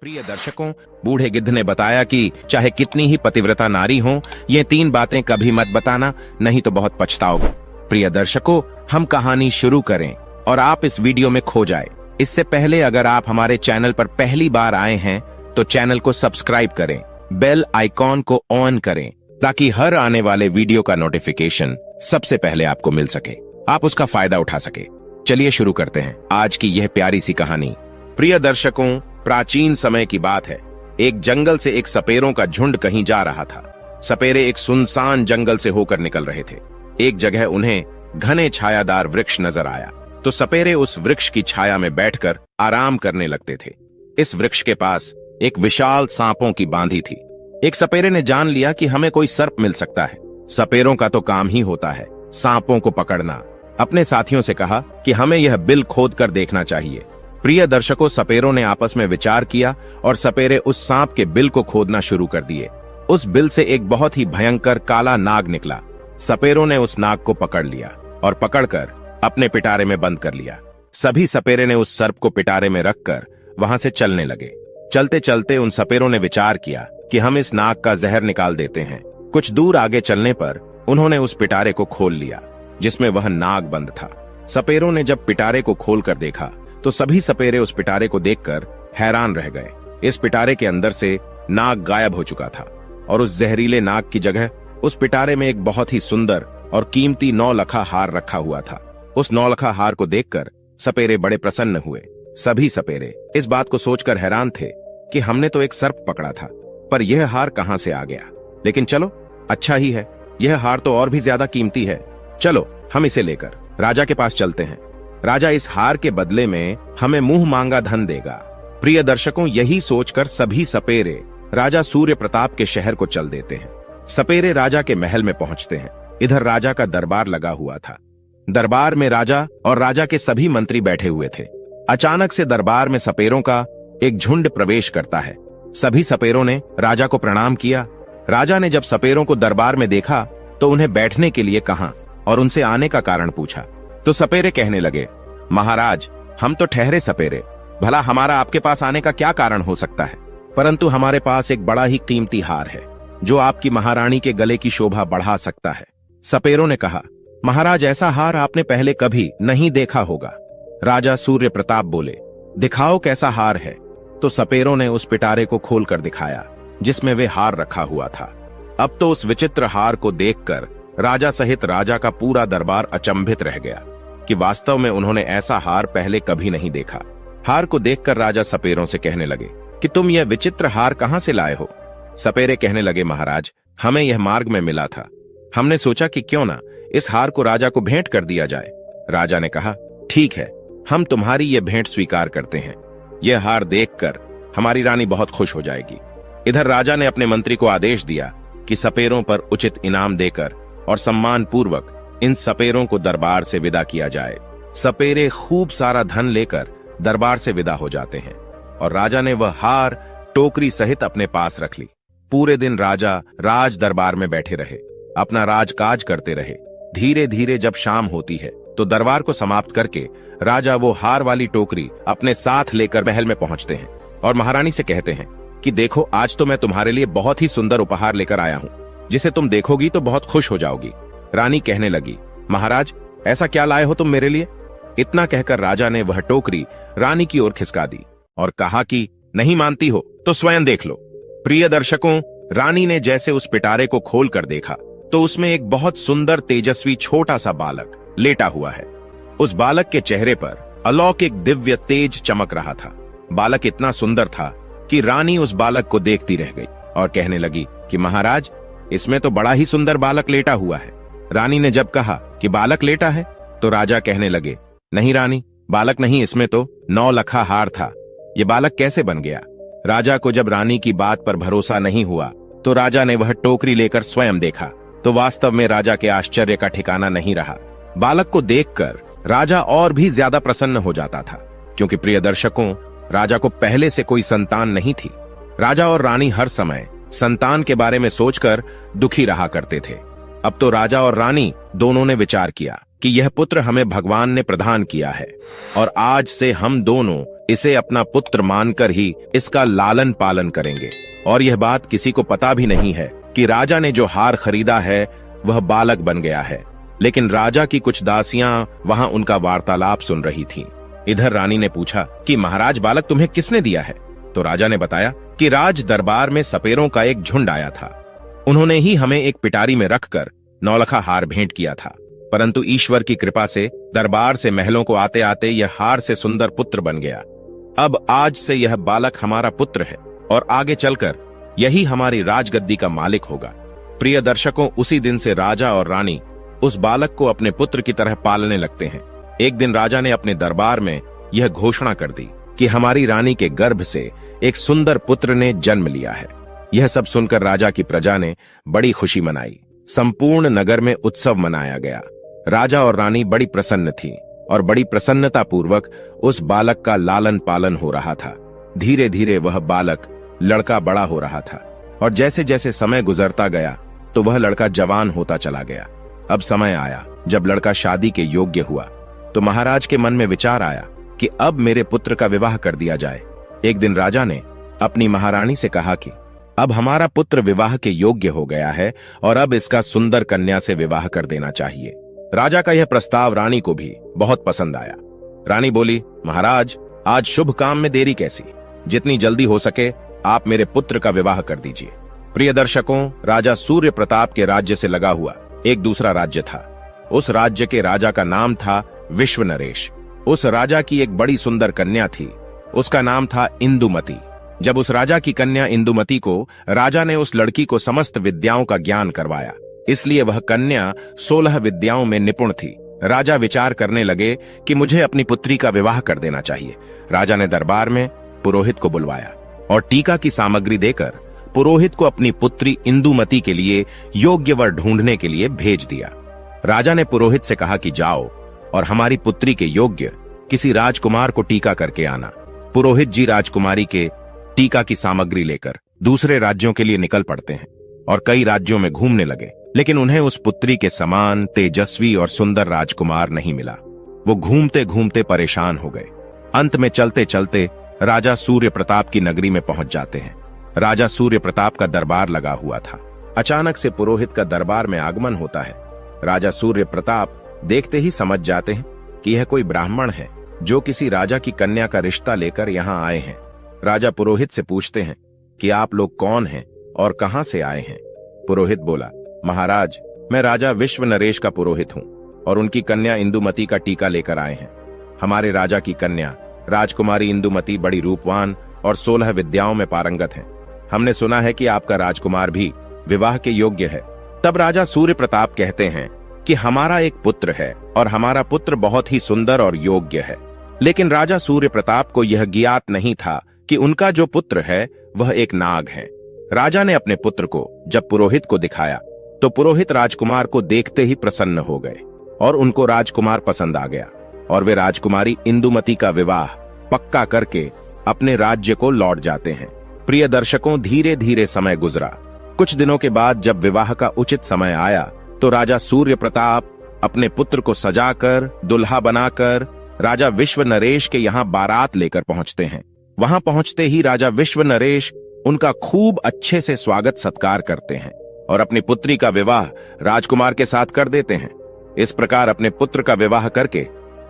प्रिय दर्शकों, बूढ़े गिद्ध ने बताया कि चाहे कितनी ही पतिव्रता नारी हो, ये 3 बातें कभी मत बताना, नहीं तो बहुत पछताओगे। प्रिय दर्शकों, हम कहानी शुरू करें और आप इस वीडियो में खो जाए। इससे पहले अगर आप हमारे चैनल पर पहली बार आए हैं तो चैनल को सब्सक्राइब करें, बेल आइकॉन को ऑन करें ताकि हर आने वाले वीडियो का नोटिफिकेशन सबसे पहले आपको मिल सके, आप उसका फायदा उठा सके। चलिए शुरू करते हैं आज की यह प्यारी सी कहानी। प्रिय दर्शकों, प्राचीन समय की बात है। एक जंगल से एक सपेरों का झुंड कहीं जा रहा था। सपेरे एक सुनसान जंगल से होकर निकल रहे थे। एक जगह उन्हें घने छायादार वृक्ष नजर आया तो सपेरे उस वृक्ष की छाया में बैठकर आराम करने लगते थे। इस वृक्ष के पास एक विशाल सांपों की बांधी थी। एक सपेरे ने जान लिया कि हमें कोई सर्प मिल सकता है। सपेरों का तो काम ही होता है सांपों को पकड़ना। अपने साथियों से कहा कि हमें यह बिल खोद कर देखना चाहिए। प्रिय दर्शकों, सपेरों ने आपस में विचार किया और सपेरे उस सांप के बिल को खोदना शुरू कर दिए। उस बिल से एक बहुत ही भयंकर काला नाग निकला। सपेरों ने उस नाग को पकड़ लिया और पकड़कर अपने पिटारे में बंद कर लिया। सभी सपेरे ने उस सर्प को पिटारे में रखकर वहां से चलने लगे। चलते चलते उन सपेरों ने विचार किया कि हम इस नाग का जहर निकाल देते हैं। कुछ दूर आगे चलने पर उन्होंने उस पिटारे को खोल लिया जिसमें वह नाग बंद था। सपेरों ने जब पिटारे को खोलकर देखा तो सभी सपेरे उस पिटारे को देखकर हैरान रह गए। इस पिटारे के अंदर से नाग गायब हो चुका था और उस जहरीले नाग की जगह उस पिटारे में एक बहुत ही सुंदर और कीमती 9 लखा हार रखा हुआ था। उस 9 लखा हार को देखकर सपेरे बड़े प्रसन्न हुए। सभी सपेरे इस बात को सोचकर हैरान थे कि हमने तो एक सर्प पकड़ा था, पर यह हार कहां से आ गया। लेकिन चलो, अच्छा ही है, यह हार तो और भी ज्यादा कीमती है। चलो हम इसे लेकर राजा के पास चलते हैं। राजा इस हार के बदले में हमें मुंह मांगा धन देगा। प्रिय दर्शकों, यही सोचकर सभी सपेरे राजा सूर्य प्रताप के शहर को चल देते हैं। सपेरे राजा के महल में पहुंचते हैं। इधर राजा का दरबार लगा हुआ था। दरबार में राजा और राजा के सभी मंत्री बैठे हुए थे। अचानक से दरबार में सपेरों का एक झुंड प्रवेश करता है। सभी सपेरों ने राजा को प्रणाम किया। राजा ने जब सपेरों को दरबार में देखा तो उन्हें बैठने के लिए कहा और उनसे आने का कारण पूछा। तो सपेरे कहने लगे, महाराज, हम तो ठहरे सपेरे, भला हमारा आपके पास आने का क्या कारण हो सकता है, परंतु हमारे पास एक बड़ा ही कीमती हार है जो आपकी महारानी के गले की शोभा बढ़ा सकता है। सपेरों ने कहा, महाराज, ऐसा हार आपने पहले कभी नहीं देखा होगा। राजा सूर्य प्रताप बोले, दिखाओ कैसा हार है। तो सपेरों ने उस पिटारे को खोलकर दिखाया जिसमें वे हार रखा हुआ था। अब तो उस विचित्र हार को देखकर राजा सहित राजा का पूरा दरबार अचंभित रह गया कि वास्तव में उन्होंने ऐसा हार पहले कभी नहीं देखा। हार को देखकर राजा सपेरों से कहने लगे कि तुम यह विचित्र हार कहां से लाए हो। सपेरे कहने लगे, महाराज, हमें यह मार्ग में मिला था। हमने सोचा कि क्यों ना इस हार को राजा को भेंट कर दिया जाए। राजा ने कहा, ठीक है, हम तुम्हारी यह भेंट स्वीकार करते हैं। यह हार देखकर हमारी रानी बहुत खुश हो जाएगी। इधर राजा ने अपने मंत्री को आदेश दिया कि सपेरों पर उचित इनाम देकर और सम्मान पूर्वक इन सपेरों को दरबार से विदा किया जाए। सपेरे खूब सारा धन लेकर दरबार से विदा हो जाते हैं और राजा ने वह हार टोकरी सहित अपने पास रख ली। पूरे दिन राजा राज दरबार में बैठे रहे, अपना राजकाज करते रहे। धीरे धीरे जब शाम होती है तो दरबार को समाप्त करके राजा वो हार वाली टोकरी अपने साथ लेकर महल में पहुंचते हैं और महारानी से कहते हैं कि देखो, आज तो मैं तुम्हारे लिए बहुत ही सुंदर उपहार लेकर आया हूं, जिसे तुम देखोगी तो बहुत खुश हो जाओगी। रानी कहने लगी, महाराज, ऐसा क्या लाए हो तुम मेरे लिए। इतना कहकर राजा ने वह टोकरी रानी की ओर खिसका दी और कहा कि नहीं मानती हो तो स्वयं देख लो। प्रिय दर्शकों, रानी ने जैसे उस पिटारे को खोलकर देखा तो उसमें एक बहुत सुंदर तेजस्वी छोटा सा बालक लेटा हुआ है। उस बालक के चेहरे पर अलौकिक दिव्य तेज चमक रहा था। बालक इतना सुंदर था कि रानी उस बालक को देखती रह गई और कहने लगी कि महाराज, इसमें तो बड़ा ही सुंदर बालक लेटा हुआ है। रानी ने जब कहा कि बालक लेटा है तो राजा कहने लगे, नहीं रानी, बालक नहीं, इसमें तो 9 लखा हार था। ये बालक कैसे बन गया। राजा को जब रानी की बात पर भरोसा नहीं हुआ तो राजा ने वह टोकरी लेकर स्वयं देखा तो वास्तव में राजा के आश्चर्य का ठिकाना नहीं रहा। बालक को देखकर राजा और भी ज्यादा प्रसन्न हो जाता था, क्योंकि प्रिय दर्शकों, राजा को पहले से कोई संतान नहीं थी। राजा और रानी हर समय संतान के बारे में सोचकर दुखी रहा करते थे। अब तो राजा और रानी दोनों ने विचार किया कि यह पुत्र हमें भगवान ने प्रदान किया है और आज से हम दोनों इसे अपना पुत्र मानकर ही इसका लालन पालन करेंगे। और यह बात किसी को पता भी नहीं है कि राजा ने जो हार खरीदा है वह बालक बन गया है। लेकिन राजा की कुछ दासियां वहां उनका वार्तालाप सुन रही थीं। इधर रानी ने पूछा कि महाराज, बालक तुम्हें किसने दिया है? तो राजा ने बताया कि राज दरबार में सपेरों का एक झुंड आया था। उन्होंने ही हमें एक पिटारी में रखकर नौलखा हार भेंट किया था। परंतु ईश्वर की कृपा से दरबार से महलों को आते आते यह हार से सुंदर पुत्र बन गया। अब आज से यह बालक हमारा पुत्र है और आगे चलकर यही हमारी राजगद्दी का मालिक होगा। प्रिय दर्शकों, उसी दिन से राजा और रानी उस बालक को अपने पुत्र की तरह पालने लगते हैं। एक दिन राजा ने अपने दरबार में यह घोषणा कर दी कि हमारी रानी के गर्भ से एक सुंदर पुत्र ने जन्म लिया है। यह सब सुनकर राजा की प्रजा ने बड़ी खुशी मनाई। संपूर्ण नगर में उत्सव मनाया गया। राजा और रानी बड़ी प्रसन्न थी और बड़ी प्रसन्नता पूर्वक उस बालक का लालन पालन हो रहा था। धीरे धीरे वह बालक लड़का बड़ा हो रहा था और जैसे जैसे समय गुजरता गया तो वह लड़का जवान होता चला गया। अब समय आया जब लड़का शादी के योग्य हुआ तो महाराज के मन में विचार आया कि अब मेरे पुत्र का विवाह कर दिया जाए। एक दिन राजा ने अपनी महारानी से कहा कि अब हमारा पुत्र विवाह के योग्य हो गया है और अब इसका सुंदर कन्या से विवाह कर देना चाहिए। राजा का यह प्रस्ताव रानी को भी बहुत पसंद आया। रानी बोली, महाराज, आज शुभ काम में देरी कैसी? जितनी जल्दी हो सके आप मेरे पुत्र का विवाह कर दीजिए। प्रिय दर्शकों, राजा सूर्य प्रताप के राज्य से लगा हुआ एक दूसरा राज्य था। उस राज्य के राजा का नाम था विश्वनरेश। उस राजा की एक बड़ी सुंदर कन्या थी। उसका नाम था इंदुमती। जब उस राजा की कन्या इंदुमती को राजा ने उस लड़की को समस्त विद्याओं का ज्ञान करवाया, इसलिए वह कन्या 16 विद्याओं में निपुण थी। राजा विचार करने लगे कि मुझे अपनी पुत्री का विवाह कर देना चाहिए। राजा ने दरबार में पुरोहित को बुलवाया और टीका की सामग्री देकर पुरोहित को अपनी पुत्री इंदुमती के लिए योग्य वर ढूंढने के लिए भेज दिया। राजा ने पुरोहित से कहा कि जाओ और हमारी पुत्री के योग्य किसी राजकुमार को टीका करके आना। पुरोहित जी राजकुमारी के टीका की सामग्री लेकर दूसरे राज्यों के लिए निकल पड़ते हैं और कई राज्यों में घूमने लगे, लेकिन उन्हें उस पुत्री के समान तेजस्वी और सुंदर राजकुमार नहीं मिला। वो घूमते घूमते परेशान हो गए। अंत में चलते चलते राजा सूर्य प्रताप की नगरी में पहुंच जाते हैं। राजा सूर्य प्रताप का दरबार लगा हुआ था। अचानक से पुरोहित का दरबार में आगमन होता है। राजा सूर्य प्रताप देखते ही समझ जाते हैं कि यह कोई ब्राह्मण है जो किसी राजा की कन्या का रिश्ता लेकर यहाँ आए हैं। राजा पुरोहित से पूछते हैं कि आप लोग कौन हैं और कहां से आए हैं? पुरोहित बोला, महाराज, मैं राजा विश्वनरेश का पुरोहित हूं और उनकी कन्या इंदुमती का टीका लेकर आए हैं। हमारे राजा की कन्या राजकुमारी इंदुमती बड़ी रूपवान और 16 विद्याओं में पारंगत है। हमने सुना है कि आपका राजकुमार भी विवाह के योग्य है। तब राजा सूर्य प्रताप कहते हैं कि हमारा एक पुत्र है और हमारा पुत्र बहुत ही सुंदर और योग्य है। लेकिन राजा सूर्य प्रताप को यह ज्ञात नहीं था कि उनका जो पुत्र है वह एक नाग है। राजा ने अपने पुत्र को जब पुरोहित को दिखाया तो पुरोहित राजकुमार को देखते ही प्रसन्न हो गए और उनको राजकुमार पसंद आ गया और वे राजकुमारी इंदुमती का विवाह पक्का करके अपने राज्य को लौट जाते हैं। प्रिय दर्शकों, धीरे धीरे समय गुजरा। कुछ दिनों के बाद जब विवाह का उचित समय आया तो राजा सूर्य प्रताप अपने पुत्र को सजाकर दुल्हा बनाकर राजा विश्वनरेश के यहाँ बारात लेकर पहुंचते हैं। वहां पहुंचते ही राजा विश्वनरेश उनका खूब अच्छे से स्वागत सत्कार करते हैं और अपनी पुत्री का विवाह राजकुमार के साथ कर देते हैं। इस प्रकार अपने पुत्र का विवाह करके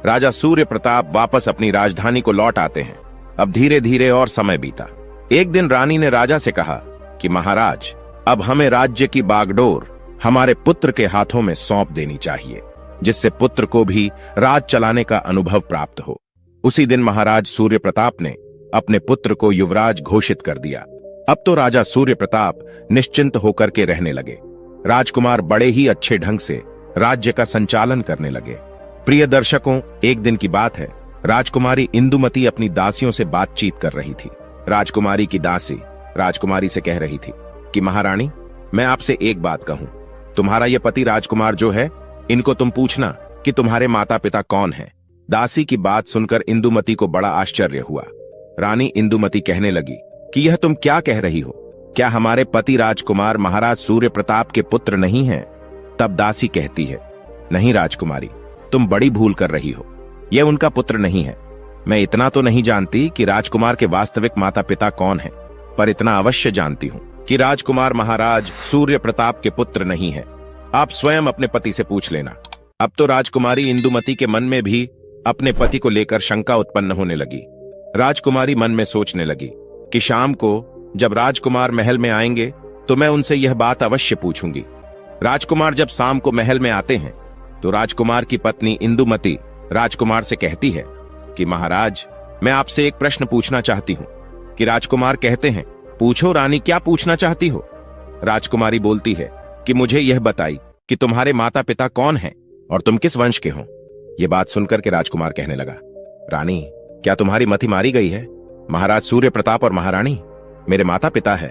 राजा सूर्य प्रताप वापस अपनी राजधानी को लौट आते हैं। अब धीरे धीरे और समय बीता। एक दिन रानी ने राजा से कहा कि महाराज, अब हमें राज्य की बागडोर हमारे पुत्र के हाथों में सौंप देनी चाहिए, जिससे पुत्र को भी राज चलाने का अनुभव प्राप्त हो। उसी दिन महाराज सूर्य प्रताप ने अपने पुत्र को युवराज घोषित कर दिया। अब तो राजा सूर्य प्रताप निश्चिंत होकर के रहने लगे। राजकुमार बड़े ही अच्छे ढंग से राज्य का संचालन करने लगे। प्रिय दर्शकों, एक दिन की बात है, राजकुमारी इंदुमती अपनी दासियों से बातचीत कर रही थी। राजकुमारी की दासी राजकुमारी से कह रही थी कि महारानी, मैं आपसे एक बात कहूं, तुम्हारा ये पति राजकुमार जो है, इनको तुम पूछना कि तुम्हारे माता पिता कौन हैं। दासी की बात सुनकर इंदुमती को बड़ा आश्चर्य हुआ। रानी इंदुमती कहने लगी कि यह तुम क्या कह रही हो? क्या हमारे पति राजकुमार महाराज सूर्य प्रताप के पुत्र नहीं हैं? तब दासी कहती है, नहीं राजकुमारी, तुम बड़ी भूल कर रही हो, यह उनका पुत्र नहीं है। मैं इतना तो नहीं जानती कि राजकुमार के वास्तविक माता पिता कौन हैं, पर इतना अवश्य जानती हूँ कि राजकुमार महाराज सूर्य प्रताप के पुत्र नहीं है। आप स्वयं अपने पति से पूछ लेना। अब तो राजकुमारी इंदुमती के मन में भी अपने पति को लेकर शंका उत्पन्न होने लगी। राजकुमारी मन में सोचने लगी कि शाम को जब राजकुमार महल में आएंगे तो मैं उनसे यह बात अवश्य पूछूंगी। राजकुमार जब शाम को महल में आते हैं तो राजकुमार की पत्नी इंदुमती राजकुमार से कहती है कि महाराज, मैं आपसे एक प्रश्न पूछना चाहती हूँ। कि राजकुमार कहते हैं, पूछो रानी, क्या पूछना चाहती हो? राजकुमारी बोलती है कि मुझे यह बताई कि तुम्हारे माता पिता कौन हैं और तुम किस वंश के हो। यह बात सुनकर के राजकुमार कहने लगा, रानी, क्या तुम्हारी मति मारी गई है? महाराज सूर्य प्रताप और महारानी मेरे माता पिता है।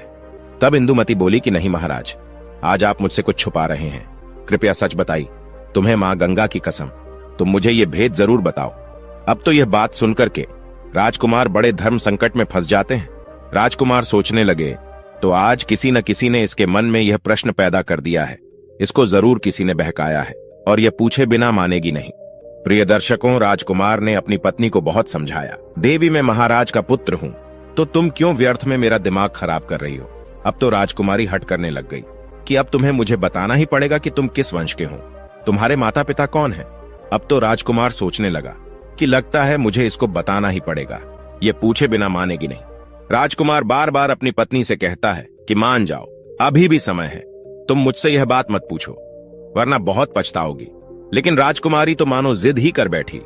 तब इंदुमती बोली कि नहीं महाराज, आज आप मुझसे कुछ छुपा रहे हैं। कृपया सच बताइए। तुम्हें मां गंगा की कसम, तुम मुझे यह भेद जरूर बताओ। अब तो यह बात सुनकर के राजकुमार बड़े धर्म संकट में फंस जाते हैं। राजकुमार सोचने लगे, तो आज किसी न किसी ने इसके मन में यह प्रश्न पैदा कर दिया है। इसको जरूर किसी ने बहकाया है और यह पूछे बिना मानेगी नहीं। प्रिय दर्शकों, राजकुमार ने अपनी पत्नी को बहुत समझाया। देवी, मैं महाराज का पुत्र हूं, तो तुम क्यों व्यर्थ में मेरा दिमाग खराब कर रही हो? अब तो राजकुमारी हट करने लग गई कि अब तुम्हें मुझे बताना ही पड़ेगा कि तुम किस वंश के हो, तुम्हारे माता पिता कौन हैं। अब तो राजकुमार सोचने लगा कि लगता है मुझे इसको बताना ही पड़ेगा, ये पूछे बिना मानेगी नहीं। राजकुमार बार बार अपनी पत्नी से कहता है कि मान जाओ, अभी भी समय है, तुम मुझसे यह बात मत पूछो वरना बहुत पछताओगी। लेकिन राजकुमारी तो मानो जिद ही कर बैठी,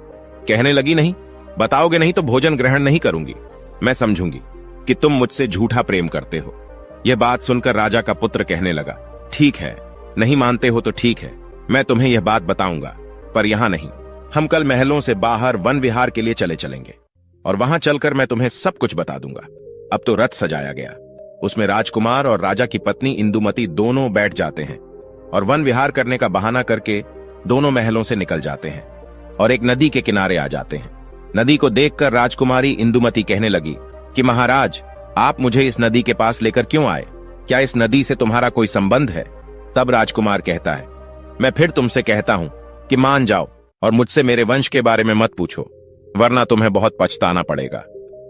कहने लगी, नहीं बताओगे नहीं तो भोजन ग्रहण नहीं करूंगी। मैं समझूंगी कि तुम मुझसे झूठा प्रेम करते हो। यह बात सुनकर राजा का पुत्र कहने लगा, ठीक है, नहीं मानते हो तो ठीक है, मैं तुम्हें यह बात बताऊंगा, पर यहां नहीं। हम कल महलों से बाहर वन विहार के लिए चलेंगे और वहां चलकर मैं तुम्हें सब कुछ बता दूंगा। अब तो रथ सजाया गया, उसमें राजकुमार और राजा की पत्नी इंदुमती दोनों बैठ जाते हैं और वन विहार करने का बहाना करके दोनों महलों से निकल जाते हैं और एक नदी के किनारे आ जाते हैं। नदी को देखकर राजकुमारी इंदुमती कहने लगी कि महाराज, आप मुझे इस नदी के पास लेकर क्यों आए? क्या इस नदी से तुम्हारा कोई संबंध है? तब राजकुमार कहता है, मैं फिर तुमसे कहता हूं कि मान जाओ और मुझसे मेरे वंश के बारे में मत पूछो, वरना तुम्हें बहुत पछताना पड़ेगा।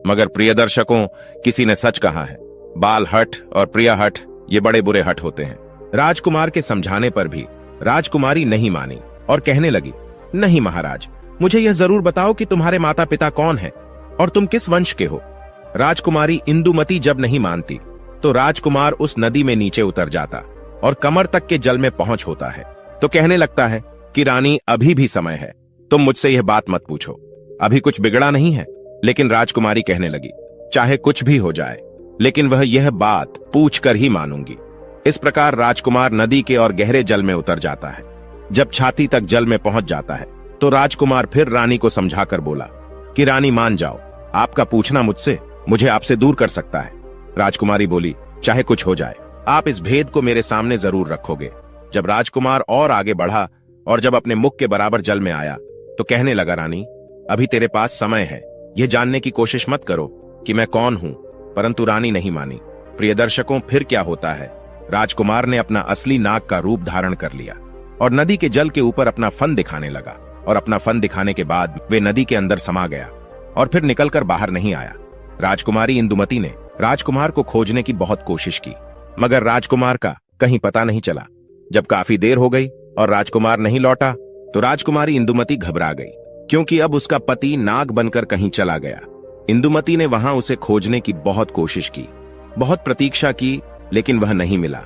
मगर प्रिय दर्शकों, किसी ने सच कहा है, बाल हट और प्रिया हट ये बड़े बुरे हट होते हैं। राजकुमार के समझाने पर भी राजकुमारी नहीं मानी और कहने लगी, नहीं महाराज, मुझे यह जरूर बताओ कि तुम्हारे माता पिता कौन हैं और तुम किस वंश के हो। राजकुमारी इंदुमती जब नहीं मानती तो राजकुमार उस नदी में नीचे उतर जाता और कमर तक के जल में पहुंच होता है तो कहने लगता है कि रानी, अभी भी समय है, तुम मुझसे यह बात मत पूछो, अभी कुछ बिगड़ा नहीं है। लेकिन राजकुमारी कहने लगी, चाहे कुछ भी हो जाए, लेकिन वह यह बात पूछ कर ही मानूंगी। इस प्रकार राजकुमार नदी के और गहरे जल में उतर जाता है। जब छाती तक जल में पहुंच जाता है तो राजकुमार फिर रानी को समझाकर बोला कि रानी मान जाओ, आपका पूछना मुझे आपसे दूर कर सकता है। राजकुमारी बोली, चाहे कुछ हो जाए, आप इस भेद को मेरे सामने जरूर रखोगे। जब राजकुमार और आगे बढ़ा और जब अपने मुख के बराबर जल में आया तो कहने लगा, रानी, अभी तेरे पास समय है, यह जानने की कोशिश मत करो कि मैं कौन हूं। परंतु रानी नहीं मानी। प्रिय दर्शकों, फिर क्या होता है, राजकुमार ने अपना असली नाग का रूप धारण कर लिया और नदी के जल के ऊपर अपना फन दिखाने लगा और अपना फन दिखाने के बाद वे नदी के अंदर समा गया और फिर निकलकर बाहर नहीं आया। राजकुमारी इंदुमती ने राजकुमार को खोजने की बहुत कोशिश की, मगर राजकुमार का कहीं पता नहीं चला। जब काफी देर हो गई और राजकुमार नहीं लौटा तो राजकुमारी इंदुमती घबरा गई, क्योंकि अब उसका पति नाग बनकर कहीं चला गया। इंदुमती ने वहां उसे खोजने की बहुत कोशिश की, बहुत प्रतीक्षा की, लेकिन वह नहीं मिला।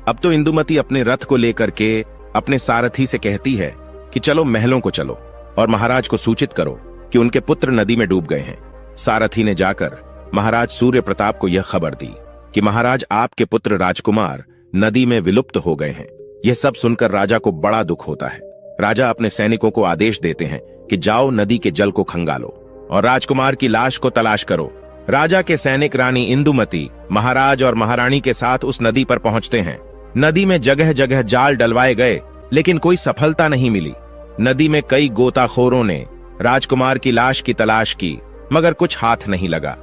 अब तो इंदुमती अपने रथ को लेकर के अपने सारथी से कहती है कि चलो महलों को चलो और महाराज को सूचित करो कि उनके पुत्र नदी में डूब गए हैं। सारथी ने जाकर महाराज सूर्य प्रताप को यह खबर दी कि महाराज, आपके पुत्र राजकुमार नदी में विलुप्त हो गए हैं। यह सब सुनकर राजा को बड़ा दुख होता है। राजा अपने सैनिकों को आदेश देते हैं कि जाओ नदी के जल को खंगालो और राजकुमार की लाश को तलाश करो। राजा के सैनिक रानी इंदुमती महाराज और महारानी के साथ उस नदी पर पहुंचते हैं। नदी में जगह जगह जाल डलवाए गए, लेकिन कोई सफलता नहीं मिली। नदी में कई गोताखोरों ने राजकुमार की लाश की तलाश की, मगर कुछ हाथ नहीं लगा।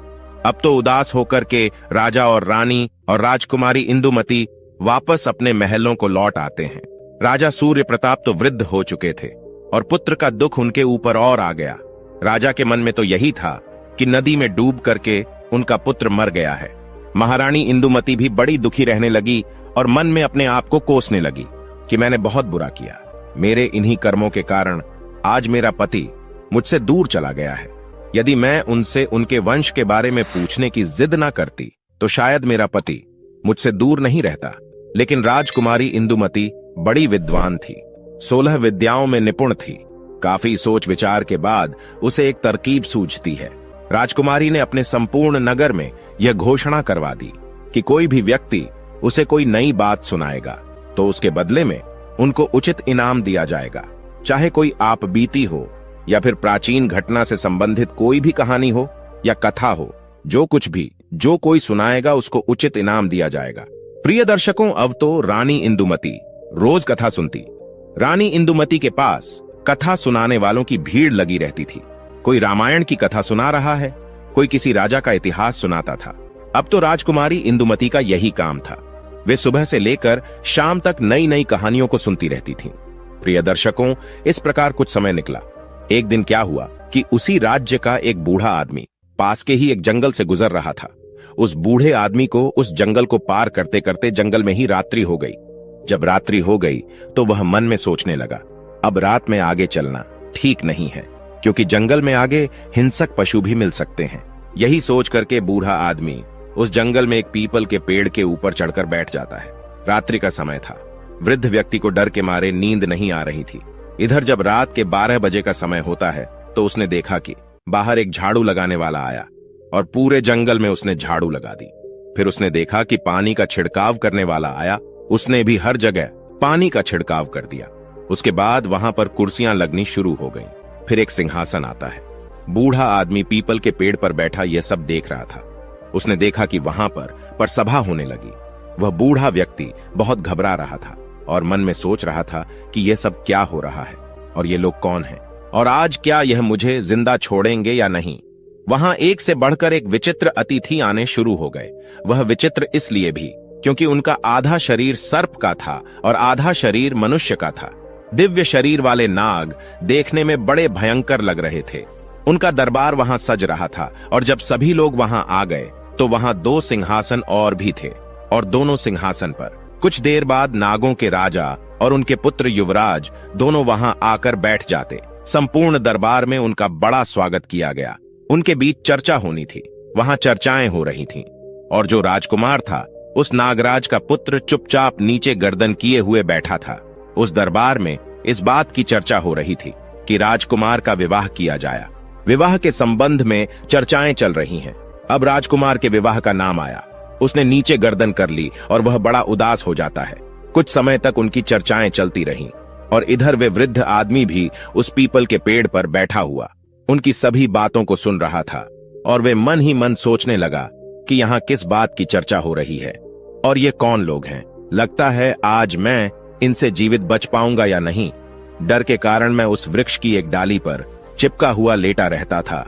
अब तो उदास होकर के राजा और रानी और राजकुमारी इंदुमती वापस अपने महलों को लौट आते हैं। राजा सूर्य प्रताप तो वृद्ध हो चुके थे और पुत्र का दुख उनके ऊपर और आ गया। राजा के मन में तो यही था कि नदी में डूब करके उनका पुत्र मर गया है। महारानी इंदुमती भी बड़ी दुखी रहने लगी और मन में अपने आप को कोसने लगी कि मैंने बहुत बुरा किया। मेरे इन्हीं कर्मों के कारण आज मेरा पति मुझसे दूर चला गया है। यदि मैं उनसे उनके वंश के बारे में पूछने की जिद ना करती तो शायद मेरा पति मुझसे दूर नहीं रहता। लेकिन राजकुमारी इंदुमती बड़ी विद्वान थी, 16 विद्याओं में निपुण थी। काफी सोच विचार के बाद उसे एक तरकीब सूझती है। राजकुमारी ने अपने संपूर्ण नगर में यह घोषणा करवा दी कि कोई भी व्यक्ति उसे कोई नई बात सुनाएगा तो उसके बदले में उनको उचित इनाम दिया जाएगा। चाहे कोई आपबीती हो या फिर प्राचीन घटना से संबंधित कोई भी कहानी हो या कथा हो, जो कुछ भी जो कोई सुनाएगा उसको उचित इनाम दिया जाएगा। प्रिय दर्शकों, अब तो रानी इंदुमती रोज कथा सुनती। रानी इंदुमती के पास कथा सुनाने वालों की भीड़ लगी रहती थी। कोई रामायण की कथा सुना रहा है, कोई किसी राजा का इतिहास सुनाता था। अब तो राजकुमारी इंदुमती का यही काम था। वे सुबह से लेकर शाम तक नई नई कहानियों को सुनती रहती थीं। प्रिय दर्शकों, इस प्रकार कुछ समय निकला। एक दिन क्या हुआ कि उसी राज्य का एक बूढ़ा आदमी पास के ही एक जंगल से गुजर रहा था। उस बूढ़े आदमी को उस जंगल को पार करते करते जंगल में ही रात्रि हो गई। जब रात्रि हो गई तो वह मन में सोचने लगा, अब रात में आगे चलना ठीक नहीं है, क्योंकि जंगल में आगे हिंसक पशु भी मिल सकते हैं। यही सोच करके बूढ़ा आदमी उस जंगल में एक पीपल के पेड़ के ऊपर चढ़कर बैठ जाता है। रात्रि का समय था। वृद्ध व्यक्ति को डर के मारे नींद नहीं आ रही थी। इधर जब रात के 12 बजे का समय होता है तो उसने देखा कि बाहर एक झाड़ू लगाने वाला आया और पूरे जंगल में उसने झाड़ू लगा दी। फिर उसने देखा कि पानी का छिड़काव करने वाला आया, उसने भी हर जगह पानी का छिड़काव कर दिया। उसके बाद वहां पर कुर्सियां लगनी शुरू हो गईं। फिर एक सिंहासन आता है। बूढ़ा आदमी पीपल के पेड़ पर बैठा यह सब देख रहा था। उसने देखा कि वहां पर सभा होने लगी। वह बूढ़ा व्यक्ति बहुत घबरा रहा था और मन में सोच रहा था कि यह सब क्या हो रहा है और ये लोग कौन हैं और आज क्या यह मुझे जिंदा छोड़ेंगे या नहीं। वहां एक से बढ़कर एक विचित्र अतिथि आने शुरू हो गए। वह विचित्र इसलिए भी क्योंकि उनका आधा शरीर सर्प का था और आधा शरीर मनुष्य का था। दिव्य शरीर वाले नाग देखने में बड़े भयंकर लग रहे थे। उनका दरबार वहां सज रहा था और जब सभी लोग वहां आ गए तो वहां 2 सिंहासन और भी थे और दोनों सिंहासन पर कुछ देर बाद नागों के राजा और उनके पुत्र युवराज दोनों वहां आकर बैठ जाते। संपूर्ण दरबार में उनका बड़ा स्वागत किया गया। उनके बीच चर्चा होनी थी। वहां चर्चाएं हो रही थीं और जो राजकुमार था उस नागराज का पुत्र चुपचाप नीचे गर्दन किए हुए बैठा था। उस दरबार में इस बात की चर्चा हो रही थी कि राजकुमार का विवाह किया जाए। विवाह के संबंध में चर्चाएं चल रही हैं। अब राजकुमार के विवाह का नाम आया। उसने नीचे गर्दन कर ली और वह बड़ा उदास हो जाता है। कुछ समय तक उनकी चर्चाएं चलती रहीं और इधर वे वृद्ध आदमी भी उस पीपल के पेड़ पर बैठा हुआ उनकी सभी बातों को सुन रहा था और वे मन ही मन सोचने लगा कि यहाँ किस बात की चर्चा हो रही है और ये कौन लोग हैं। लगता है आज मैं इनसे जीवित बच पाऊंगा या नहीं। डर के कारण मैं उस वृक्ष की एक डाली पर चिपका हुआ लेटा रहता था।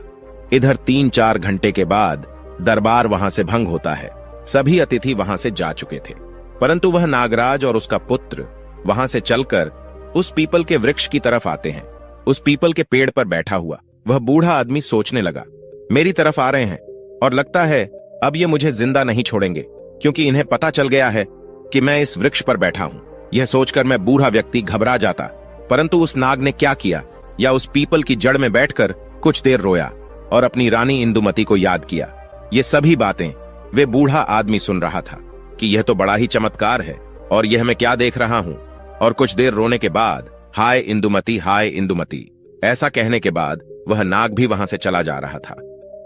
इधर 3-4 घंटे के बाद दरबार वहां से भंग होता है। सभी अतिथि वहां से जा चुके थे, परंतु वह नागराज और उसका पुत्र वहां से चलकर उस पीपल के वृक्ष की तरफ आते हैं। उस पीपल के पेड़ पर बैठा हुआ वह बूढ़ा आदमी सोचने लगा, मेरी तरफ आ रहे हैं और लगता है अब ये मुझे जिंदा नहीं छोड़ेंगे, क्योंकि इन्हें पता चल गया है कि मैं इस वृक्ष पर बैठा हूं। यह सोचकर मैं बूढ़ा व्यक्ति घबरा जाता, परंतु उस नाग ने क्या किया, या उस पीपल की जड़ में बैठकर कुछ देर रोया और अपनी रानी इंदुमती को याद किया। ये सभी बातें वे बूढ़ा आदमी सुन रहा था कि यह तो बड़ा ही चमत्कार है और यह मैं क्या देख रहा हूं। और कुछ देर रोने के बाद हाय इंदुमती, हाय इंदुमती ऐसा कहने के बाद वह नाग भी वहां से चला जा रहा था।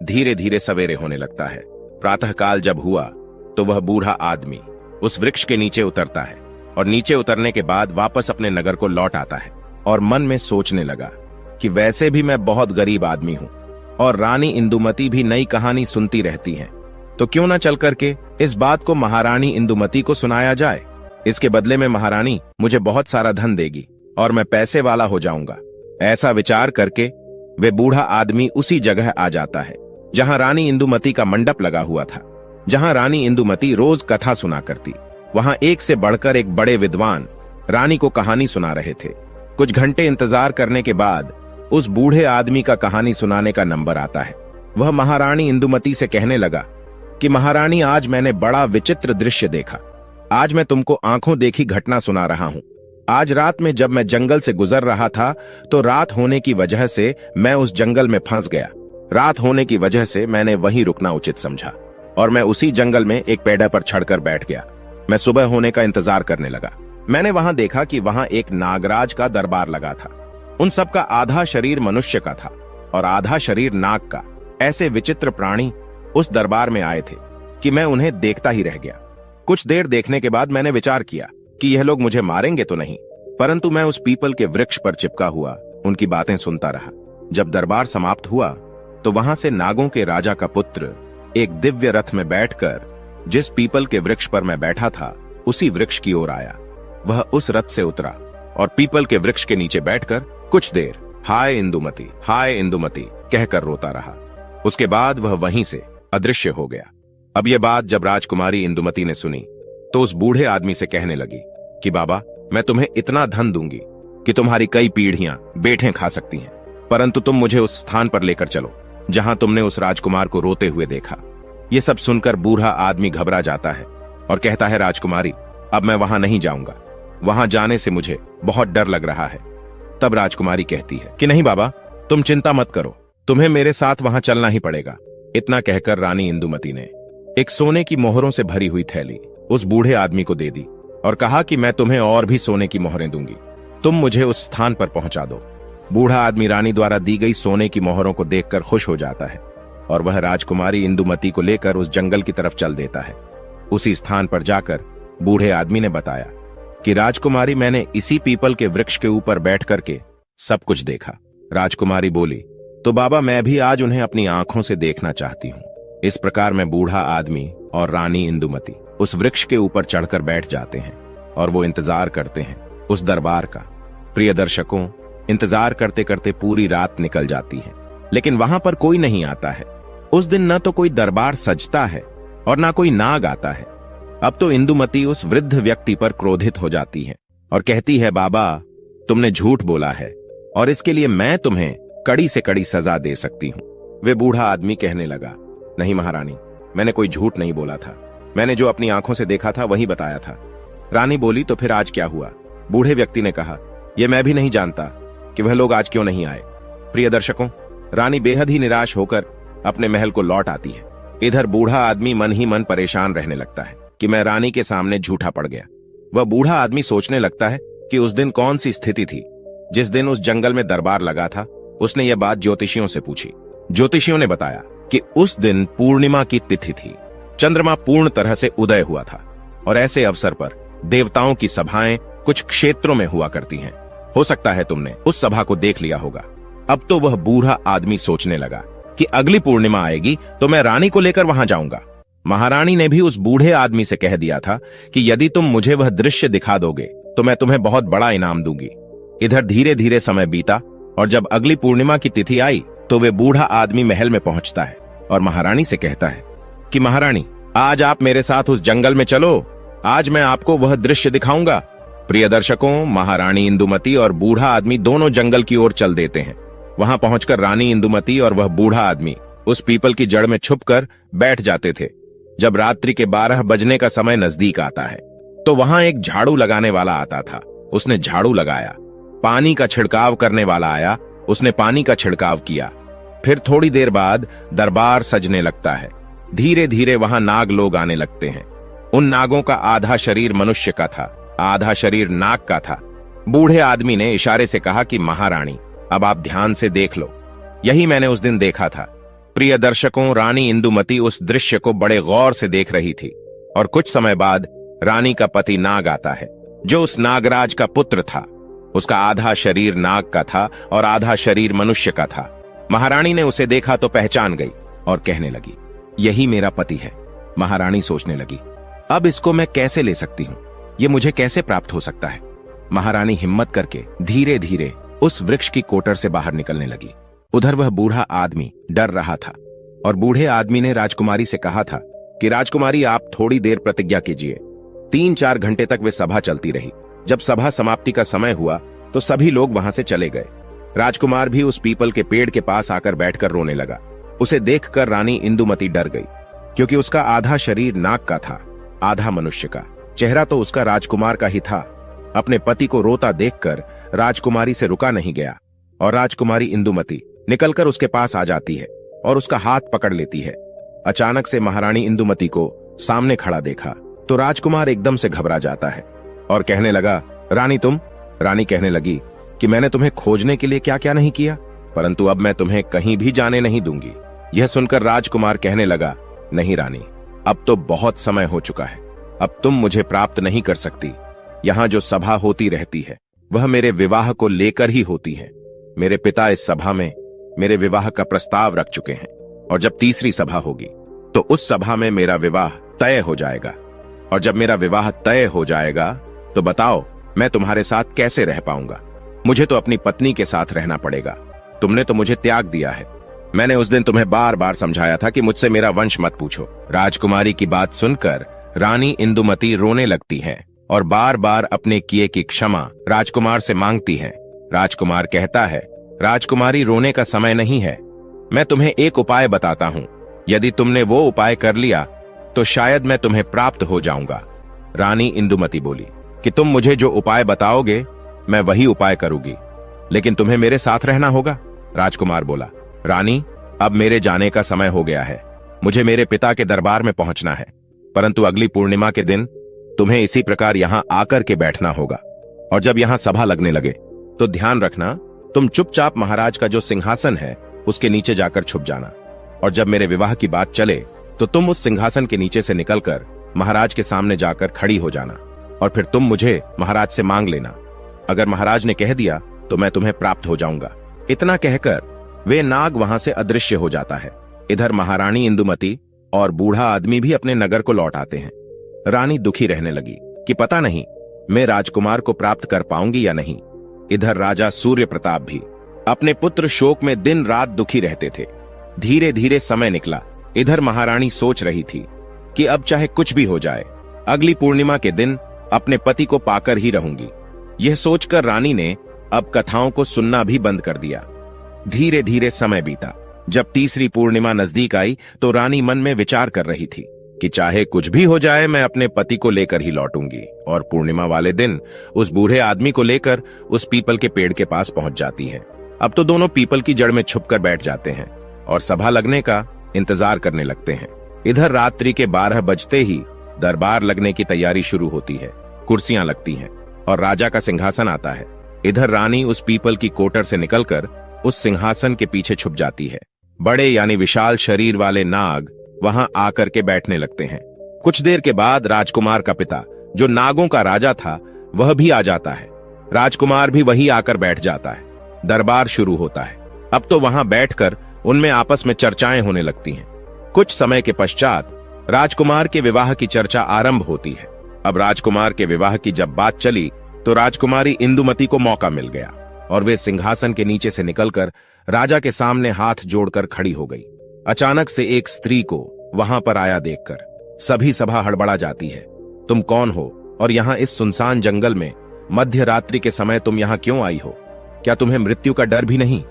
धीरे धीरे सवेरे होने लगता है। प्रातःकाल जब हुआ तो वह बूढ़ा आदमी उस वृक्ष के नीचे उतरता है और नीचे उतरने के बाद वापस अपने नगर को लौट आता है और मन में सोचने लगा कि वैसे भी मैं बहुत गरीब आदमी हूं और रानी इंदुमती भी नई कहानी सुनती रहती हैं, तो क्यों न चल करके इस बात को महारानी इंदुमती को सुनाया जाए। इसके बदले में महारानी मुझे बहुत सारा धन देगी और मैं पैसे वाला हो जाऊंगा। ऐसा विचार करके वे बूढ़ा आदमी उसी जगह आ जाता है जहां रानी इंदुमती का मंडप लगा हुआ था, जहां रानी इंदुमती रोज कथा सुना करती। वहां एक से बढ़कर एक बड़े विद्वान रानी को कहानी सुना रहे थे। कुछ घंटे इंतजार करने के बाद उस बूढ़े आदमी का कहानी सुनाने का नंबर आता है। वह महारानी इंदुमती से कहने लगा कि महारानी, आज मैंने बड़ा विचित्र दृश्य देखा। आज मैं तुमको आंखों देखी घटना सुना रहा हूं। आज रात में जब मैं जंगल से गुजर रहा था तो रात होने की वजह से मैं उस जंगल में फंस गया। रात होने की वजह से मैंने वहीं रुकना उचित समझा और मैं उसी जंगल में एक पेड़ पर चढ़कर बैठ गया। मैं सुबह होने का इंतजार करने लगा। मैंने वहां देखा कि वहां एक नागराज का दरबार लगा था। उन सब का आधा शरीर मनुष्य का था और आधा शरीर नाग का। ऐसे विचित्र प्राणी उस दरबार में आए थे कि मैं उन्हें देखता ही रह गया। कुछ देर देखने के बाद मैंने विचार किया कि यह लोग मुझे मारेंगे तो नहीं, परंतु मैं उस पीपल के वृक्ष पर चिपका हुआ उनकी बातें सुनता रहा। जब दरबार समाप्त हुआ तो वहां से नागों के राजा का पुत्र एक दिव्य रथ में बैठकर जिस पीपल के वृक्ष पर मैं बैठा था उसी वृक्ष की ओर आया। वह उस रथ से उतरा और पीपल के वृक्ष के नीचे बैठकर कुछ देर हाय इंदुमती कहकर रोता रहा। उसके बाद वह वहीं से अदृश्य हो गया। अब यह बात जब राजकुमारी इंदुमती ने सुनी तो उस बूढ़े आदमी से कहने लगी कि बाबा, मैं तुम्हें इतना धन दूंगी कि तुम्हारी कई पीढ़ियां बेटें खा सकती हैं, परंतु तुम मुझे उस स्थान पर लेकर चलो जहां तुमने उस राजकुमार को रोते हुए देखा। ये सब सुनकर बूढ़ा आदमी घबरा जाता है और कहता है, राजकुमारी, अब मैं वहां नहीं जाऊंगा। वहां जाने से मुझे बहुत डर लग रहा है। तब राजकुमारी कहती है कि नहीं बाबा, तुम चिंता मत करो, तुम्हें मेरे साथ वहां चलना ही पड़ेगा। इतना कहकर रानी इंदुमती ने एक सोने की मोहरों से भरी हुई थैली उस बूढ़े आदमी को दे दी और कहा कि मैं तुम्हें और भी सोने की मोहरें दूंगी, तुम मुझे उस स्थान पर पहुंचा दो। बूढ़ा आदमी रानी द्वारा दी गई सोने की मोहरों को देखकर खुश हो जाता है और वह राजकुमारी इंदुमती को लेकर उस जंगल की तरफ चल देता है। उसी स्थान पर जाकर बूढ़े आदमी ने बताया कि राजकुमारी, मैंने इसी पीपल के वृक्ष के ऊपर बैठ करके सब कुछ देखा। राजकुमारी बोली, तो बाबा, मैं भी आज उन्हें अपनी आंखों से देखना चाहती हूँ। इस प्रकार में बूढ़ा आदमी और रानी इंदुमती उस वृक्ष के ऊपर चढ़कर बैठ जाते हैं और वो इंतजार करते हैं उस दरबार का। प्रिय दर्शकों, इंतजार करते करते पूरी रात निकल जाती है, लेकिन वहां पर कोई नहीं आता है। उस दिन न तो कोई दरबार सजता है और न कोई नाग आता है। अब तो इंदुमती उस वृद्ध व्यक्ति पर क्रोधित हो जाती है और कहती है, बाबा, तुमने झूठ बोला है और इसके लिए मैं तुम्हें कड़ी से कड़ी सजा दे सकती हूं। वे बूढ़ा आदमी कहने लगा, नहीं महारानी, मैंने कोई झूठ नहीं बोला था। मैंने जो अपनी आंखों से देखा था वही बताया था। रानी बोली, तो फिर आज क्या हुआ? बूढ़े व्यक्ति ने कहा, यह मैं भी नहीं जानता कि वह लोग आज क्यों नहीं आए। प्रिय दर्शकों, रानी बेहद ही निराश होकर अपने महल को लौट आती है। इधर बूढ़ा आदमी मन ही मन परेशान रहने लगता है कि मैं रानी के सामने झूठा पड़ गया। वह बूढ़ा आदमी सोचने लगता है कि उस दिन कौन सी स्थिति थी। जिस दिन उस जंगल में दरबार लगा था, उसने यह बात ज्योतिषियों से पूछी। ज्योतिषियों ने बताया कि उस दिन पूर्णिमा की तिथि थी। चंद्रमा पूर्ण तरह से उदय हुआ था और ऐसे अवसर पर देवताओं की सभाएं कुछ क्षेत्रों में हुआ करती हैं। हो सकता है तुमने उस सभा को देख लिया होगा। अब तो वह बूढ़ा आदमी सोचने लगा कि अगली पूर्णिमा आएगी तो मैं रानी को लेकर वहां जाऊंगा। महारानी ने भी उस बूढ़े आदमी से कह दिया था कि यदि तुम मुझे वह दृश्य दिखा दोगे तो मैं तुम्हें बहुत बड़ा इनाम दूंगी। इधर धीरे धीरे समय बीता और जब अगली पूर्णिमा की तिथि आई तो वे बूढ़ा आदमी महल में पहुंचता है और महारानी से कहता है कि महारानी, आज आप मेरे साथ उस जंगल में चलो, आज मैं आपको वह दृश्य दिखाऊंगा। प्रिय दर्शकों, महारानी इंदुमती और बूढ़ा आदमी दोनों जंगल की ओर चल देते हैं। वहां पहुंचकर रानी इंदुमती और वह बूढ़ा आदमी उस पीपल की जड़ में छुपकर बैठ जाते थे। जब रात्रि के 12 बजने का समय नजदीक आता है तो वहां एक झाड़ू लगाने वाला आता था। उसने झाड़ू लगाया। पानी का छिड़काव करने वाला आया, उसने पानी का छिड़काव किया। फिर थोड़ी देर बाद दरबार सजने लगता है। धीरे धीरे वहां नाग लोग आने लगते हैं। उन नागों का आधा शरीर मनुष्य का था, आधा शरीर नाग का था। बूढ़े आदमी ने इशारे से कहा कि महारानी, अब आप ध्यान से देख लो, यही मैंने उस दिन देखा था। प्रिय दर्शकों, रानी इंदुमती उस दृश्य को बड़े गौर से देख रही थी और कुछ समय बाद रानी का पति नाग आता है, जो उस नागराज का पुत्र था। उसका आधा शरीर नाग का था और आधा शरीर मनुष्य का था। महारानी ने उसे देखा तो पहचान गई और कहने लगी, यही मेरा पति है। महारानी सोचने लगी, अब इसको मैं कैसे ले सकती हूं, ये मुझे कैसे प्राप्त हो सकता है। महारानी हिम्मत करके धीरे धीरे उस वृक्ष की कोटर से बाहर निकलने लगी। उधर वह बूढ़ा आदमी डर रहा था और बूढ़े आदमी ने राजकुमारी से कहा था कि राजकुमारी, आप थोड़ी देर प्रतिज्ञा कीजिए। 3-4 घंटे तक वे सभा चलती रही। जब सभा समाप्ति का समय हुआ तो सभी लोग वहां से चले गए। राजकुमार भी उस पीपल के पेड़ के पास आकर बैठकर रोने लगा। उसे देखकर रानी इंदुमती डर गई, क्योंकि उसका आधा शरीर नाग का था, आधा मनुष्य का। चेहरा तो उसका राजकुमार का ही था। अपने पति को रोता देखकर राजकुमारी से रुका नहीं गया और राजकुमारी इंदुमती निकलकर उसके पास आ जाती है और उसका हाथ पकड़ लेती है। अचानक से महारानी इंदुमती को सामने खड़ा देखा तो राजकुमार एकदम से घबरा जाता है और कहने लगा, रानी तुम? रानी कहने लगी कि मैंने तुम्हें खोजने के लिए क्या क्या नहीं किया, परंतु अब मैं तुम्हें कहीं भी जाने नहीं दूंगी। यह सुनकर राजकुमार कहने लगा, नहीं रानी, अब तो बहुत समय हो चुका है, अब तुम मुझे प्राप्त नहीं कर सकती। यहाँ जो सभा होती रहती है वह मेरे विवाह को लेकर ही होती है। मेरे पिता इस सभा में मेरे विवाह का प्रस्ताव रख चुके हैं और जब तीसरी सभा होगी तो उस सभा में मेरा विवाह तय हो जाएगा। और जब मेरा विवाह तय हो जाएगा तो बताओ मैं तुम्हारे साथ कैसे रह पाऊंगा? मुझे तो अपनी पत्नी के साथ रहना पड़ेगा। तुमने तो मुझे त्याग दिया है। मैंने उस दिन तुम्हें बार बार समझाया था कि मुझसे मेरा वंश मत पूछो। राजकुमारी की बात सुनकर रानी इंदुमती रोने लगती है और बार बार अपने किए की क्षमा राजकुमार से मांगती है। राजकुमार कहता है, राजकुमारी रोने का समय नहीं है, मैं तुम्हें एक उपाय बताता हूँ। यदि तुमने वो उपाय कर लिया तो शायद मैं तुम्हें प्राप्त हो जाऊंगा। रानी इंदुमती बोली कि तुम मुझे जो उपाय बताओगे मैं वही उपाय करूंगी, लेकिन तुम्हें मेरे साथ रहना होगा। राजकुमार बोला, रानी अब मेरे जाने का समय हो गया है, मुझे मेरे पिता के दरबार में पहुंचना है, परंतु अगली पूर्णिमा के दिन तुम्हें इसी प्रकार यहाँ आकर के बैठना होगा। और जब यहाँ सभा लगने लगे तो ध्यान रखना, तुम चुपचाप महाराज का जो सिंहासन है उसके नीचे जाकर छुप जाना। और जब मेरे विवाह की बात चले तो तुम उस सिंहासन के नीचे से निकलकर महाराज के सामने जाकर खड़ी हो जाना और फिर तुम मुझे महाराज से मांग लेना। अगर महाराज ने कह दिया तो मैं तुम्हें प्राप्त हो जाऊंगा। इतना कहकर वे नाग वहां से अदृश्य हो जाता है। इधर महारानी इंदुमती और बूढ़ा आदमी भी अपने नगर को लौट आते हैं। रानी दुखी रहने लगी कि पता नहीं मैं राजकुमार को प्राप्त कर पाऊंगी या नहीं। इधर राजा सूर्य प्रताप भी अपने पुत्र शोक में दिन रात दुखी रहते थे। धीरे धीरे समय निकला। इधर महारानी सोच रही थी कि अब चाहे कुछ भी हो जाए, अगली पूर्णिमा के दिन अपने पति को पाकर ही रहूंगी। यह सोचकर रानी ने अब कथाओं को सुनना भी बंद कर दिया। धीरे धीरे समय बीता। जब तीसरी पूर्णिमा नजदीक आई तो रानी मन में विचार कर रही थी कि चाहे कुछ भी हो जाए मैं अपने पति को लेकर ही लौटूंगी। और पूर्णिमा वाले दिन उस बूढ़े आदमी को लेकर उस पीपल के पेड़ के पास पहुंच जाती है। अब तो दोनों पीपल की जड़ में छुपकर बैठ जाते हैं और सभा लगने का इंतजार करने लगते हैं। इधर रात्रि के 12 बजते ही दरबार लगने की तैयारी शुरू होती है। कुर्सियां लगती हैं और राजा का सिंहासन आता है। इधर रानी उस पीपल की कोटर से निकलकर उस सिंहासन के पीछे छुप जाती है। बड़े यानी विशाल शरीर वाले नाग वहां आकर के बैठने लगते हैं। कुछ देर के बाद राजकुमार का पिता, जो नागों का राजा था, वह भी आ जाता है। राजकुमार भी वहीं आकर बैठ जाता है। दरबार शुरू होता है। अब तो वहां बैठकर उनमें आपस में चर्चाएं होने लगती हैं। कुछ समय के पश्चात राजकुमार के विवाह की चर्चा आरंभ होती है। अब राजकुमार के विवाह की जब बात चली तो राजकुमारी इंदुमती को मौका मिल गया और वे सिंहासन के नीचे से निकलकर राजा के सामने हाथ जोड़कर खड़ी हो गई। अचानक से एक स्त्री को वहां पर आया देखकर सभी सभा हड़बड़ा जाती है। तुम कौन हो और यहाँ इस सुनसान जंगल में मध्य रात्रि के समय तुम यहाँ क्यों आई हो? क्या तुम्हें मृत्यु का डर भी नहीं?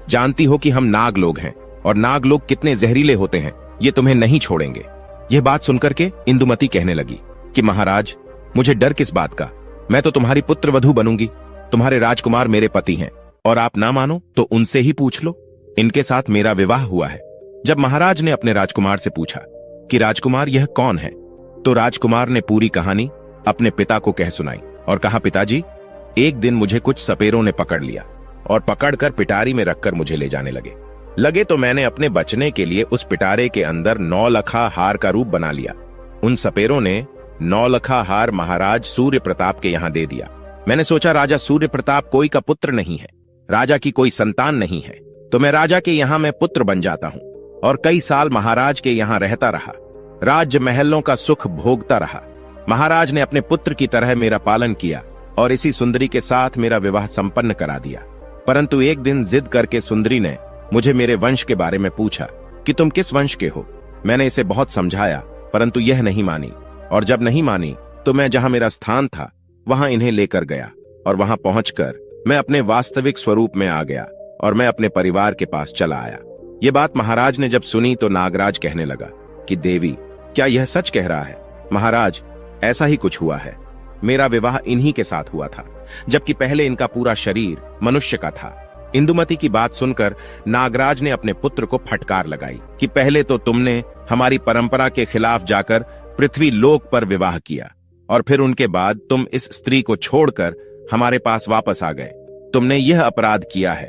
जानती हो कि हम नाग लोग हैं और नाग लोग कितने जहरीले होते हैं, ये तुम्हें नहीं छोड़ेंगे। यह बात सुनकर के इंदुमती कहने लगी कि महाराज, मुझे डर किस बात का? मैं तो तुम्हारी पुत्र वधू बनूंगी। तुम्हारे राजकुमार मेरे पति हैं और आप ना मानो तो उनसे ही पूछ लो, इनके साथ मेरा विवाह हुआ है। जब महाराज ने अपने राजकुमार से पूछा कि राजकुमार यह कौन है, तो राजकुमार ने पूरी कहानी अपने पिता को कह सुनाई और कहा, पिताजी, एक दिन मुझे कुछ सपेरों ने पकड़ लिया और पकड़कर पिटारी में रखकर मुझे ले जाने लगे तो मैंने अपने बचने के लिए उस पिटारे के अंदर 9 लखा हार का रूप बना लिया। उन सपेरों ने 9 लखा हार महाराज सूर्य प्रताप के यहाँ दे दिया। मैंने सोचा राजा सूर्य प्रताप कोई का पुत्र नहीं है, राजा की कोई संतान नहीं है, तो मैं राजा के यहाँ मैं पुत्र बन जाता हूँ और कई साल महाराज के यहाँ रहता रहा, राज्य महलों का सुख भोगता रहा। महाराज ने अपने पुत्र की तरह मेरा पालन किया और इसी सुंदरी के साथ मेरा विवाह संपन्न करा दिया। परंतु एक दिन जिद करके सुंदरी ने मुझे मेरे वंश के बारे में पूछा कि तुम किस वंश के हो। मैंने इसे बहुत समझाया परंतु यह नहीं मानी और जब नहीं मानी तो मैं जहां मेरा स्थान था वहां इन्हें लेकर गया और वहां पहुंचकर मैं अपने वास्तविक स्वरूप में आ गया और मैं अपने परिवार के पास चला आया। ये बात महाराज ने जब सुनी तो नागराज कहने लगा कि देवी, क्या यह सच कह रहा है? महाराज, ऐसा ही कुछ हुआ है। मेरा विवाह इन्हीं के साथ हुआ था, जबकि पहले इनका पूरा शरीर मनुष्य का था। इंदुमती की बात सुनकर नागराज ने अपने पुत्र को फटकार लगाई कि पहले तो तुमने हमारी परंपरा के खिलाफ जाकर पृथ्वी लोक पर विवाह किया और फिर उनके बाद तुम इस स्त्री को छोड़कर हमारे पास वापस आ गए। तुमने यह अपराध किया है।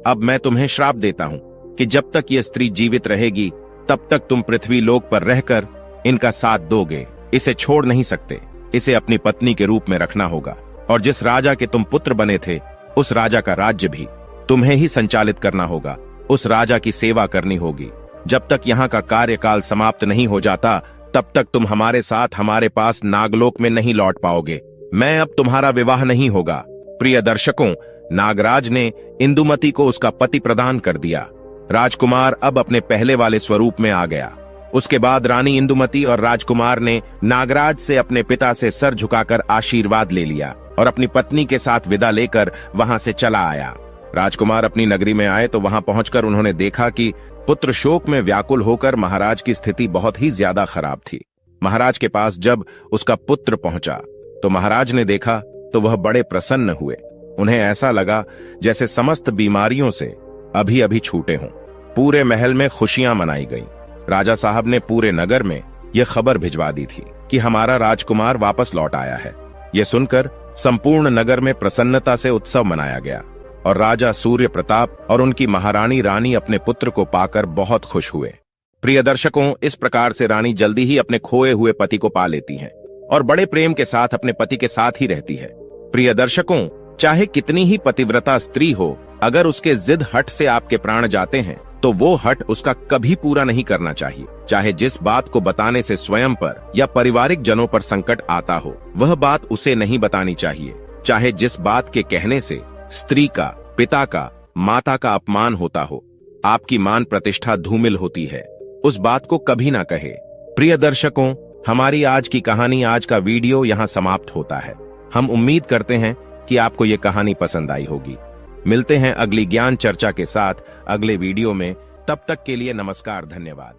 अब मैं तुम्हें श्राप देता हूं कि जब तक यह स्त्री जीवित रहेगी तब तक तुम पृथ्वी लोक पर रहकर इनका साथ दोगे। इसे छोड़ नहीं सकते। इसे अपनी पत्नी के रूप में रखना होगा और जिस राजा के तुम पुत्र बने थे उस राजा का राज्य भी तुम्हें ही संचालित करना होगा। उस राजा की सेवा करनी होगी। जब तक यहाँ का कार्यकाल समाप्त नहीं हो जाता तब तक तुम हमारे साथ हमारे पास नागलोक में नहीं लौट पाओगे। मैं अब तुम्हारा विवाह नहीं होगा। प्रिय दर्शकों, नागराज ने इंदुमती को उसका पति प्रदान कर दिया। राजकुमार अब अपने पहले वाले स्वरूप में आ गया। उसके बाद रानी इंदुमती और राजकुमार ने नागराज से अपने पिता से सर झुकाकर आशीर्वाद ले लिया और अपनी पत्नी के साथ विदा लेकर वहां से चला आया। राजकुमार अपनी नगरी में आए तो वहां पहुंचकर उन्होंने देखा कि पुत्र शोक में व्याकुल होकर महाराज की स्थिति बहुत ही ज्यादा खराब थी। महाराज के पास जब उसका पुत्र पहुंचा तो महाराज ने देखा तो वह बड़े प्रसन्न हुए। उन्हें ऐसा लगा जैसे समस्त बीमारियों से अभी अभी छूटे हों। पूरे महल में खुशियां मनाई गईं। राजा साहब ने पूरे नगर में यह खबर भिजवा दी थी कि हमारा राजकुमार वापस लौट आया है। यह सुनकर संपूर्ण नगर में प्रसन्नता से उत्सव मनाया गया और राजा सूर्य प्रताप और उनकी महारानी रानी अपने पुत्र को पाकर बहुत खुश हुए। प्रिय दर्शकों, इस प्रकार से रानी जल्दी ही अपने खोए हुए पति को पा लेती हैं और बड़े प्रेम के साथ अपने पति के साथ ही रहती है। प्रिय दर्शकों, चाहे कितनी ही पतिव्रता स्त्री हो, अगर उसके जिद हट से आपके प्राण जाते हैं तो वो हट उसका कभी पूरा नहीं करना चाहिए। चाहे जिस बात को बताने से स्वयं पर या पारिवारिक जनों पर संकट आता हो, वह बात उसे नहीं बतानी चाहिए। चाहे जिस बात के कहने से स्त्री का, पिता का, माता का अपमान होता हो, आपकी मान प्रतिष्ठा धूमिल होती है, उस बात को कभी ना कहे। प्रिय दर्शकों, हमारी आज की कहानी, आज का वीडियो यहाँ समाप्त होता है। हम उम्मीद करते हैं कि आपको ये कहानी पसंद आई होगी। मिलते हैं अगली ज्ञान चर्चा के साथ अगले वीडियो में। तब तक के लिए नमस्कार, धन्यवाद।